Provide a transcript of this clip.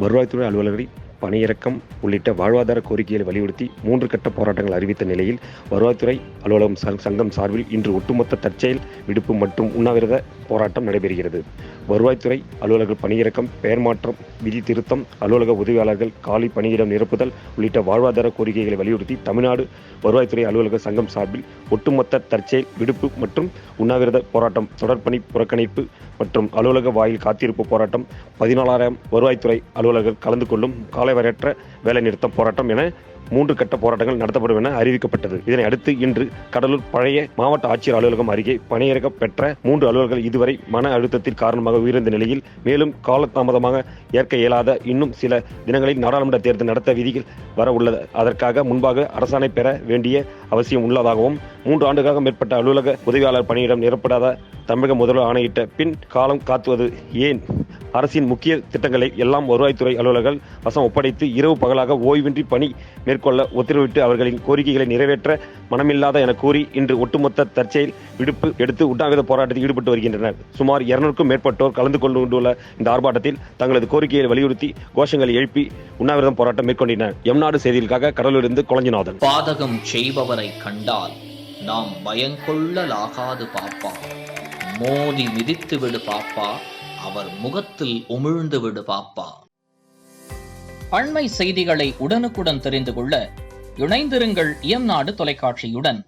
வருவாய்த்துறை அலுவலர்களை பணியிறக்கம் உள்ளிட்ட வாழ்வாதார கோரிக்கைகளை வலியுறுத்தி 3 கட்ட போராட்டங்கள் அறிவித்த நிலையில், வருவாய்த்துறை அலுவலகம் சங்கம் சார்பில் இன்று ஒட்டுமொத்த தற்செயல் விடுப்பு மற்றும் உண்ணாவிரத போராட்டம் நடைபெறுகிறது. வருவாய்த்துறை அலுவலர்கள் பணியிறக்கம், பெயர் மாற்றம், விதி திருத்தம், அலுவலக உதவியாளர்கள் காலி பணியிடம் நிரப்புதல் உள்ளிட்ட வாழ்வாதார கோரிக்கைகளை வலியுறுத்தி தமிழ்நாடு வருவாய்த்துறை அலுவலக சங்கம் சார்பில் ஒட்டுமொத்த தற்செயல் விடுப்பு மற்றும் உண்ணாவிரத போராட்டம், தொடர்பணி புறக்கணிப்பு மற்றும் அலுவலக வாயில் காத்திருப்பு போராட்டம், 14,000 வருவாய்த்துறை அலுவலர்கள் கலந்து கொள்ளும் காலவரையற்ற வேலைநிறுத்தம் போராட்டம் என 3 கட்ட போராட்டங்கள் நடத்தப்படும் என அறிவிக்கப்பட்டது. இதனை அடுத்து இன்று கடலூர் பழைய மாவட்ட ஆட்சியர் அலுவலகம் அருகே பணியிறக்கம் பெற்ற 3 அலுவலர்கள் இதுவரை மன அழுத்தத்தின் காரணமாக உயிரிழந்த நிலையில், மேலும் காலதாமதமாக ஏற்க இயலாத இன்னும் சில தினங்களில் நாடாளுமன்ற தேர்தல் நடத்த விதிகள் வர உள்ளது. அதற்காக முன்பாக அரசாணை பெற வேண்டிய அவசியம் உள்ளதாகவும், 3 ஆண்டுகளாக மேற்பட்ட அலுவலக உதவியாளர் பணியிடம் நிரப்படாத தமிழக முதல்வர் ஆணையிட்ட பின் காலம் காத்துவது ஏன்? அரசின் முக்கிய திட்டங்களை எல்லாம் வருவாய்த்துறை அலுவலர்கள் வசம் ஒப்படைத்து இரவு பகலாக ஓய்வின்றி பணி மேற்கொள்ள உத்தரவிட்டு அவர்களின் கோரிக்கைகளை நிறைவேற்ற மனமில்லாத என கூறி இன்று ஒட்டுமொத்த தற்செயல் விடுப்பு எடுத்து உண்ணாவிரத போராட்டத்தில் ஈடுபட்டு வருகின்றனர். சுமார் 200க்கும் மேற்பட்டோர் கலந்து கொண்டுள்ள இந்த ஆர்ப்பாட்டத்தில் தங்களது கோரிக்கைகளை வலியுறுத்தி கோஷங்களை எழுப்பி உண்ணாவிரதம் போராட்டம் மேற்கொண்டனர். எம்நாடு செய்திகளுக்காக கடலூரிலிருந்து கொளஞ்சிநாதன். பாதகம் செய்பவரை கண்டால் நாம் பயங்கொள்ளலாகாது பாப்பா, மோதி மிதித்து விடு பாப்பா, அவர் முகத்தில் உமிழ்ந்து விடு பாப்பா. அண்மை செய்திகளை உடனுக்குடன் தெரிந்து கொள்ள இணைந்திருங்கள் எம்நாடு தொலைக்காட்சியுடன்.